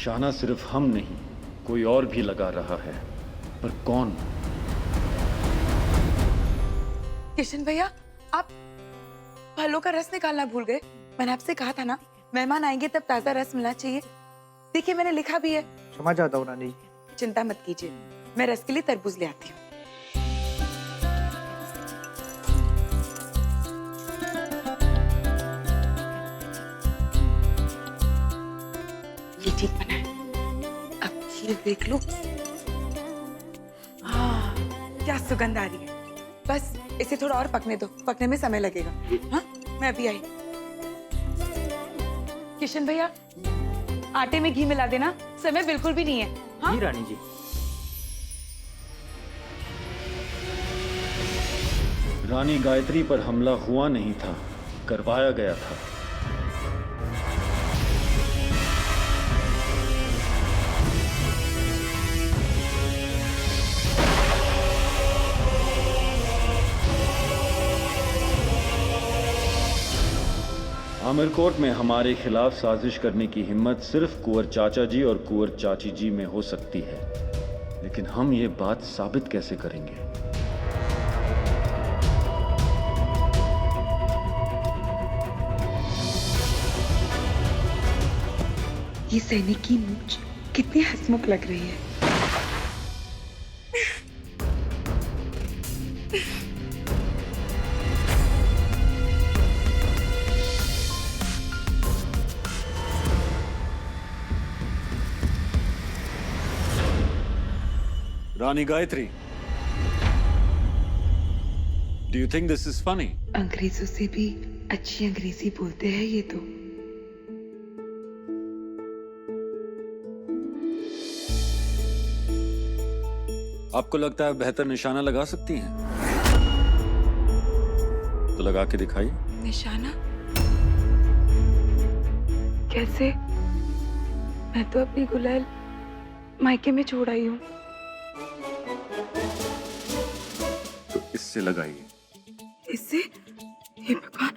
निशाना सिर्फ हम नहीं, कोई और भी लगा रहा है, पर कौन? किशन भैया, आप फलों का रस निकालना भूल गए। मैंने आपसे कहा था ना, मेहमान आएंगे तब ताजा रस मिलना चाहिए। देखिए मैंने लिखा भी है। क्षमा चाहता हूँ रानी। चिंता मत कीजिए, मैं रस के लिए तरबूज ले आती हूँ। ये ठीक बना है। अब ये देख लो। हाँ, क्या सुगंध आ रही है। बस इसे थोड़ा और पकने दो, पकने में समय लगेगा। हाँ, मैं अभी आई। किशन भैया, आटे में घी मिला देना, समय बिल्कुल भी नहीं है। हाँ? जी रानी जी। रानी गायत्री पर हमला हुआ नहीं था, करवाया गया था। आमिरकोट में हमारे खिलाफ साजिश करने की हिम्मत सिर्फ कुंवर चाचा जी और कुंवर चाची जी में हो सकती है, लेकिन हम ये बात साबित कैसे करेंगे? ये सैनिक की मूंछ कितनी हंसमुख लग रही है। रानी Gayatri, do you think this is funny? अंग्रेजों से भी अच्छी अंग्रेजी बोलते हैं ये तो। आपको लगता है बेहतर निशाना लगा सकती हैं? तो लगा के दिखाइए। निशाना? कैसे? मैं तो अपनी गुलाल मायके में छोड़ आई हूँ। तो इससे लगाइए। इससे? हे भगवान।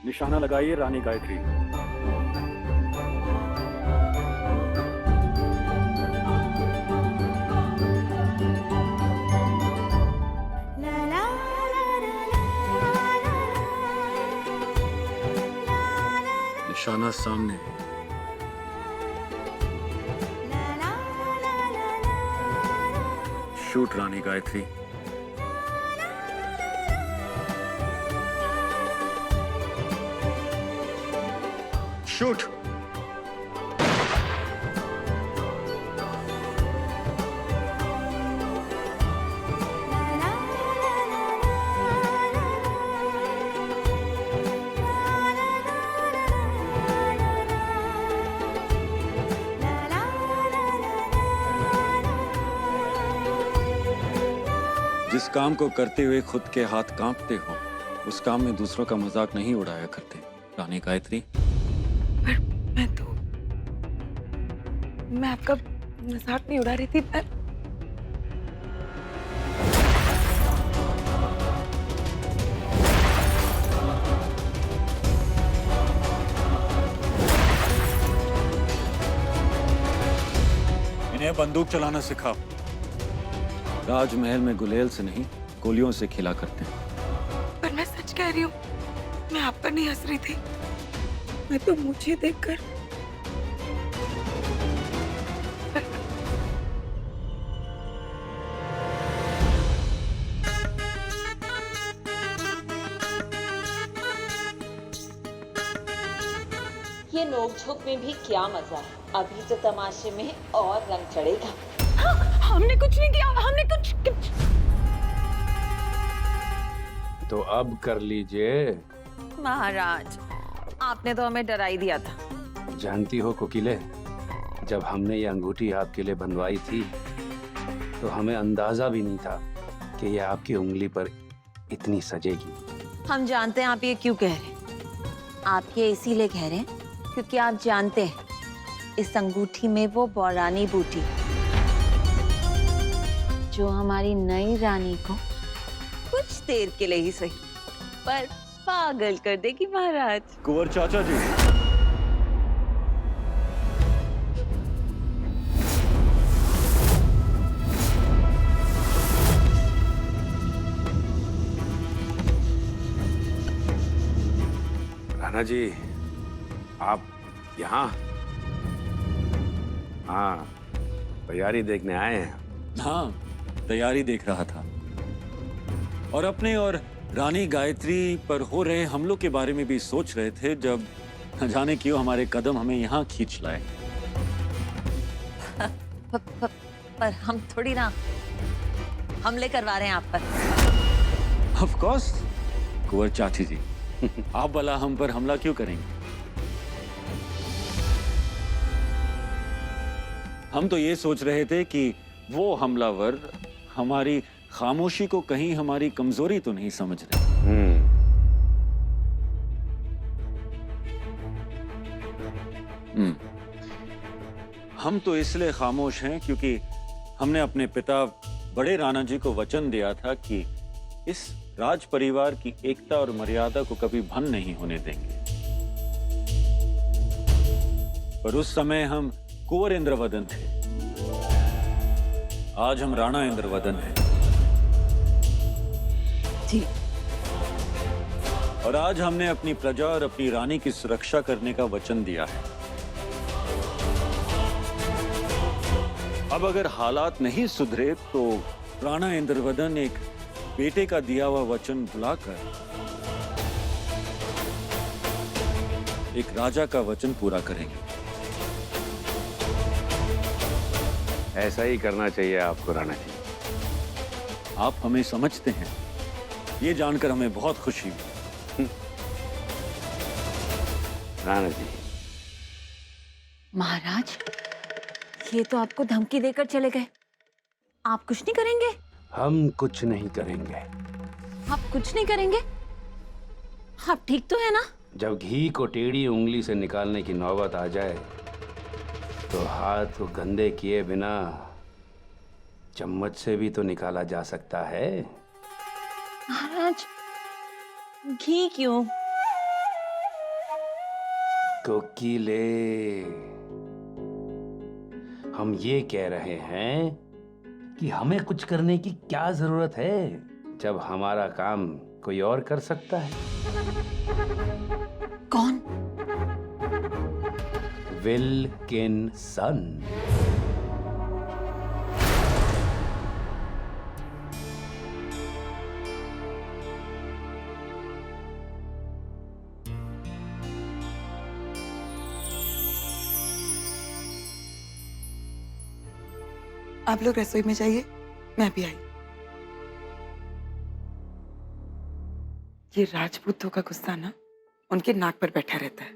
निशाना लगाइए रानी गायत्री। निशाना सामने। शूट रानी गायत्री। शूट। जिस काम को करते हुए खुद के हाथ कांपते हो, उस काम में दूसरों का मजाक नहीं उड़ाया करते रानी गायत्री। पर मैं आपका मजाक नहीं उड़ा रही थी। इन्हें बंदूक चलाना सिखाओ। राजमहल में गुलेल से नहीं, गोलियों से खिला करते हैं। पर मैं सच कह रही हूँ, मैं आप पर नहीं हंस रही थी। मैं तो मुझे देखकर ये नोकझोंक में भी क्या मजा है। अभी तो तमाशे में और रंग चढ़ेगा। हमने कुछ नहीं किया, हमने कुछ तो अब कर लीजिए। महाराज, आपने तो हमें डरा ही दिया था। जानती हो कोकिले, जब हमने ये अंगूठी आपके लिए बनवाई थी तो हमें अंदाजा भी नहीं था कि ये आपकी उंगली पर इतनी सजेगी। हम जानते हैं आप ये क्यों कह रहे हैं। आप ये इसीलिए कह रहे हैं क्योंकि आप जानते हैं इस अंगूठी में वो बौरानी बूटी जो हमारी नई रानी को कुछ देर के लिए ही सही पर पागल कर देगी महाराज। कुंवर चाचा जी, राणा जी, आप यहाँ? हाँ, तैयारी देखने आए हैं। हाँ, तैयारी देख रहा था और अपने और रानी गायत्री पर हो रहे हमलों के बारे में भी सोच रहे थे, जब न जाने क्यों हमारे कदम हमें यहाँ खींच लाए। पर हम थोड़ी ना हमले करवा रहे हैं आप पर। ऑफ कोर्स कुंवर चाची जी, आप भला हम पर हमला क्यों करेंगे? हम तो ये सोच रहे थे कि वो हमलावर हमारी खामोशी को कहीं हमारी कमजोरी तो नहीं समझ रहे। हम तो इसलिए खामोश हैं क्योंकि हमने अपने पिता बड़े राणा जी को वचन दिया था कि इस राज परिवार की एकता और मर्यादा को कभी भंग नहीं होने देंगे। पर उस समय हम कुंवर इंद्रवदन थे, आज हम राणा इंद्रवदन हैं। जी। और आज हमने अपनी प्रजा और अपनी रानी की सुरक्षा करने का वचन दिया है। अब अगर हालात नहीं सुधरे तो राणा इंद्रवदन एक बेटे का दिया हुआ वचन भुलाकर एक राजा का वचन पूरा करेंगे। ऐसा ही करना चाहिए आपको राणा जी। आप हमें समझते हैं, ये जानकर हमें बहुत खुशी हुई। राणा जी, महाराज, ये तो आपको धमकी देकर चले गए। आप कुछ नहीं करेंगे? हम कुछ नहीं करेंगे। आप कुछ नहीं करेंगे? आप ठीक तो है ना? जब घी को टेढ़ी उंगली से निकालने की नौबत आ जाए तो हाथ को गंदे किए बिना चम्मच से भी तो निकाला जा सकता है। महाराज, घी क्यों? कोकिले, हम ये कह रहे हैं कि हमें कुछ करने की क्या जरूरत है जब हमारा काम कोई और कर सकता है। कौन? विल्किंसन। आप लोग रसोई में जाइए, मैं भी आई। ये राजपूतों का गुस्सा ना उनके नाक पर बैठा रहता है।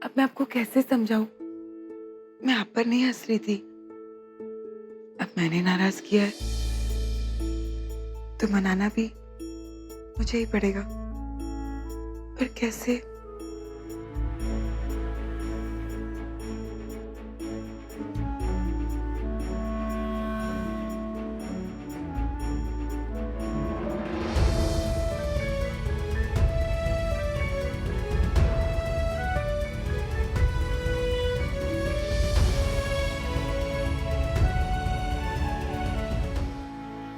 अब मैं आपको कैसे समझाऊं? मैं आप पर नहीं हंस रही थी। अब मैंने नाराज किया है तो मनाना भी मुझे ही पड़ेगा। पर कैसे?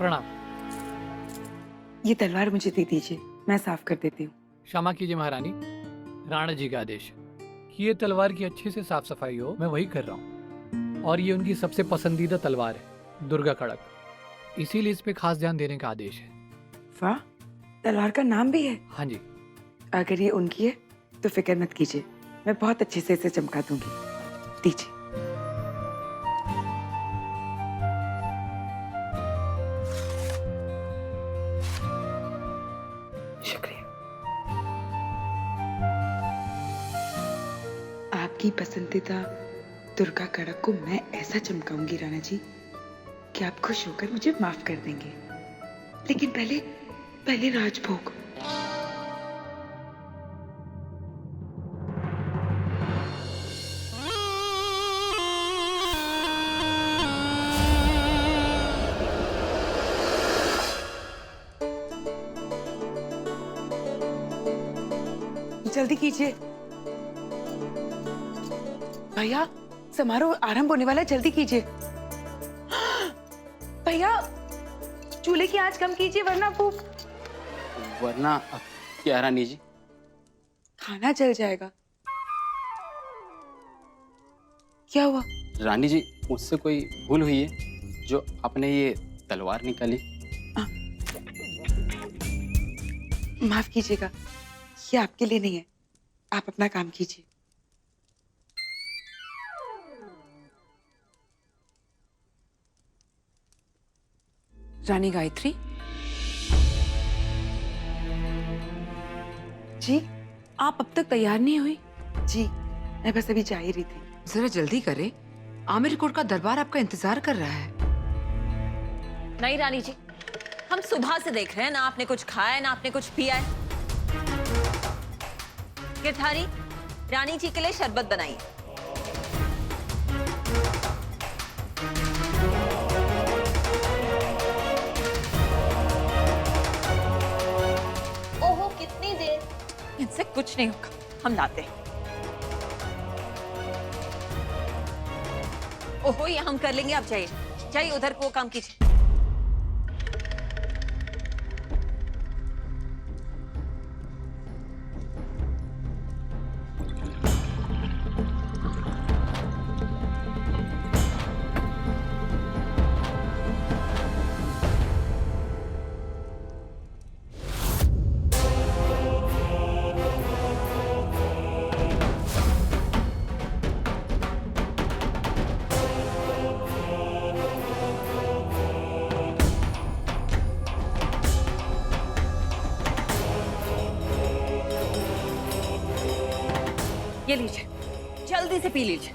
प्रणाम। ये तलवार मुझे दे दीजिए, मैं साफ कर देती हूँ। क्षमा कीजिए महारानी, राणा जी का आदेश है कि ये तलवार की अच्छे से साफ सफाई हो, मैं वही कर रहा हूँ। और ये उनकी सबसे पसंदीदा तलवार है, दुर्गा कड़क, इसीलिए इस पे खास ध्यान देने का आदेश है। वाह, तलवार का नाम भी है। हाँ जी। अगर ये उनकी है तो फिक्र मत कीजिए, मैं बहुत अच्छे से इसे चमका दूंगी। दीजिए। शुक्रिया। आपकी पसंदीदा दुर्गा कड़क को मैं ऐसा चमकाऊंगी राणा जी कि आप खुश होकर मुझे माफ कर देंगे। लेकिन पहले राजभोग। जल्दी कीजिए भैया, समारोह आरंभ होने वाला है, जल्दी कीजिए। भैया, चूल्हे की आंच कम कीजिए वरना क्या रानी जी? खाना जल जाएगा। क्या हुआ? रानी जी, मुझसे कोई भूल हुई है जो आपने ये तलवार निकाली? माफ कीजिएगा, ये आपके लिए नहीं है, आप अपना काम कीजिए। रानी गायत्री जी आप अब तक तैयार नहीं हुई? जी, मैं बस अभी जा ही रही थी। जरा जल्दी करें, आमिर कोर्ट का दरबार आपका इंतजार कर रहा है। नहीं रानी जी, हम सुबह से देख रहे हैं, ना आपने कुछ खाया है ना आपने कुछ पिया है। गिरधारी, रानी जी के लिए शरबत बनाइए। ओहो, कितनी देर? इनसे कुछ नहीं होगा, हम लाते हैं। ओहो, ये हम कर लेंगे, आप जाइए जाइए उधर को काम कीजिए। ये लीजिए, जल्दी से पी लीजिए।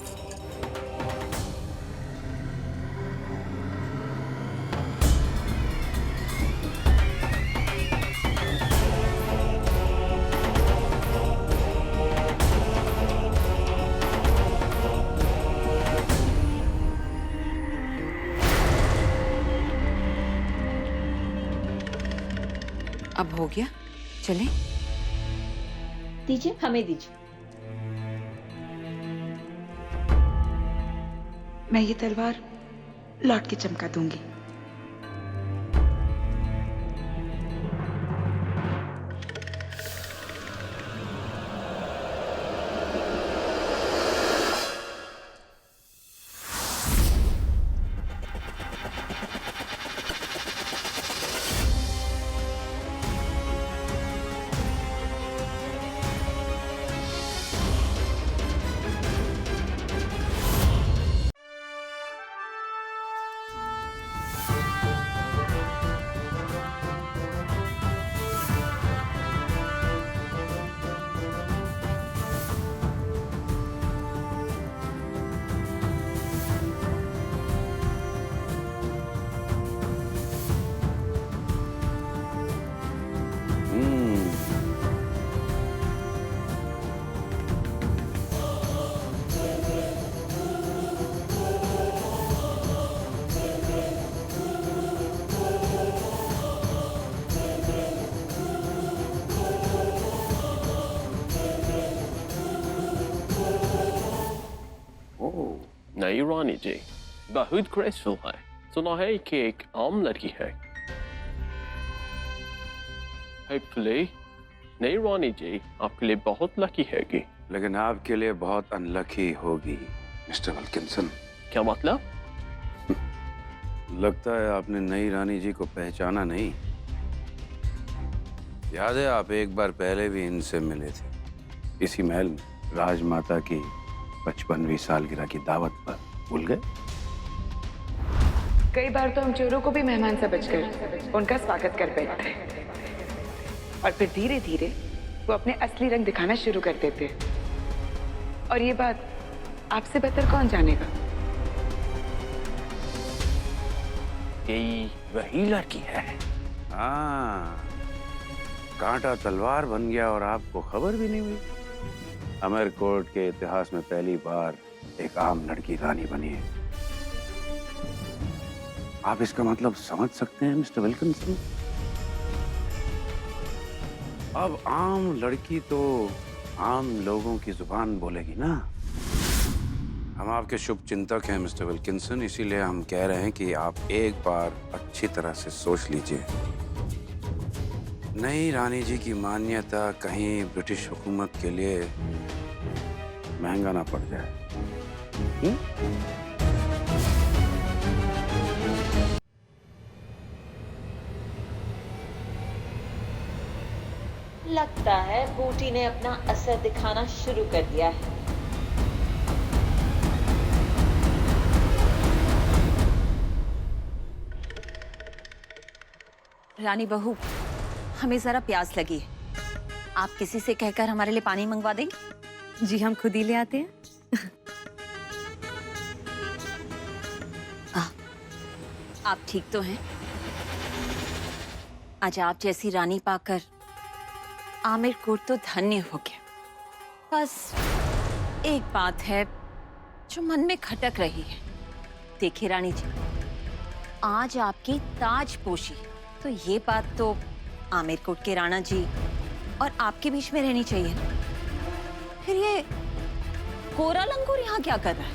अब हो गया, चलें? दीजिए, हमें दीजिए। मैं ये तलवार लौट के चमका दूंगी। नहीं रानी जी, बहुत ग्रेसफुल है। सुना है कि एक आम लड़की है होपफुली नहीं रानी जी, आपके लिए बहुत लकी हैगी। लेकिन आपके लिए बहुत अनलकी होगी मिस्टर विल्किंसन। क्या मतलब? लगता है आपने नई रानी जी को पहचाना नहीं। याद है आप एक बार पहले भी इनसे मिले थे, इसी महल में, राजमाता की 55वीं सालगिरह की दावत पर। भूल गए? कई बार तो हम चोरों को भी मेहमान समझकर उनका स्वागत कर बैठते और फिर धीरे धीरे वो अपने असली रंग दिखाना शुरू कर देते। और ये बात आपसे बेहतर कौन जानेगा? यही वही लड़की है। हाँ, कांटा तलवार बन गया और आपको खबर भी नहीं हुई। अमरकोट के इतिहास में पहली बार एक आम लड़की रानी बनी है। आप इसका मतलब समझ सकते हैं मिस्टर विल्किंसन? अब आम लड़की तो आम लोगों की जुबान बोलेगी ना। हम आपके शुभ चिंतक हैं मिस्टर विल्किंसन, इसीलिए हम कह रहे हैं कि आप एक बार अच्छी तरह से सोच लीजिए। नई रानी जी की मान्यता कहीं ब्रिटिश हुकूमत के लिए महंगा ना पड़ जाए। लगता है बूटी ने अपना असर दिखाना शुरू कर दिया है। रानी बहू, हमें जरा प्यास लगी है। आप किसी से कहकर हमारे लिए पानी मंगवा देंगे? जी हम खुद ही ले आते हैं। आप ठीक तो हैं? आज आप जैसी रानी पाकर आमिर कोट तो धन्य हो गया। बस एक बात है जो मन में खटक रही है। देखिए रानी जी, आज आपकी ताजपोशी, तो ये बात तो आमिर कोट के राणा जी और आपके बीच में रहनी चाहिए ना। फिर ये कोरा लंगूर यहाँ क्या कर रहा है?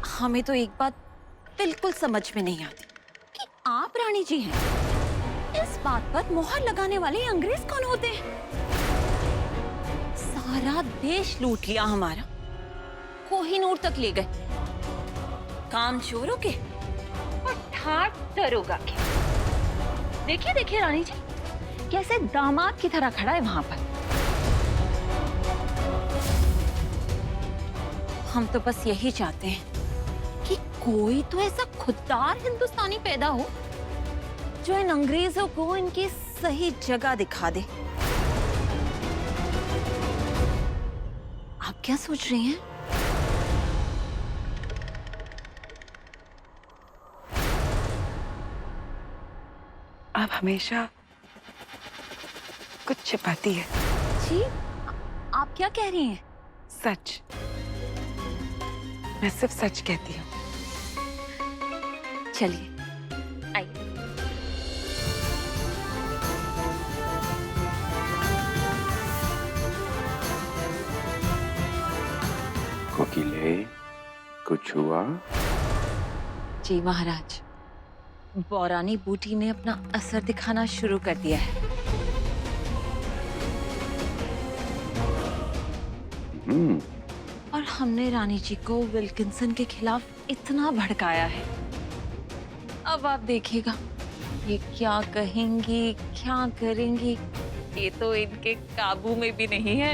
हमें तो एक बात बिल्कुल समझ में नहीं आती कि आप रानी जी हैं, इस बात पर मोहर लगाने वाले अंग्रेज कौन होते हैं? सारा देश लूट लिया हमारा, कोहिनूर तक ले गए, काम चोरों के और ठाट दरोगा के। देखिए देखिए रानी जी, कैसे दामाद की तरह खड़ा है वहां पर। हम तो बस यही चाहते हैं कि कोई तो ऐसा खुददार हिंदुस्तानी पैदा हो जो इन अंग्रेजों को इनकी सही जगह दिखा दे। आप क्या सोच रही हैं? आप हमेशा कुछ छिपाती है। जी, आप क्या कह रही हैं? सच, मैं सिर्फ सच कहती हूँ। चलिए आइए। कोकिले, कुछ हुआ? जी महाराज, बौरानी बूटी ने अपना असर दिखाना शुरू कर दिया है। और हमने रानी जी को विल्किंसन के खिलाफ इतना भड़काया है। अब आप देखिएगा ये क्या कहेंगी, क्या करेंगी, ये तो इनके काबू में भी नहीं है।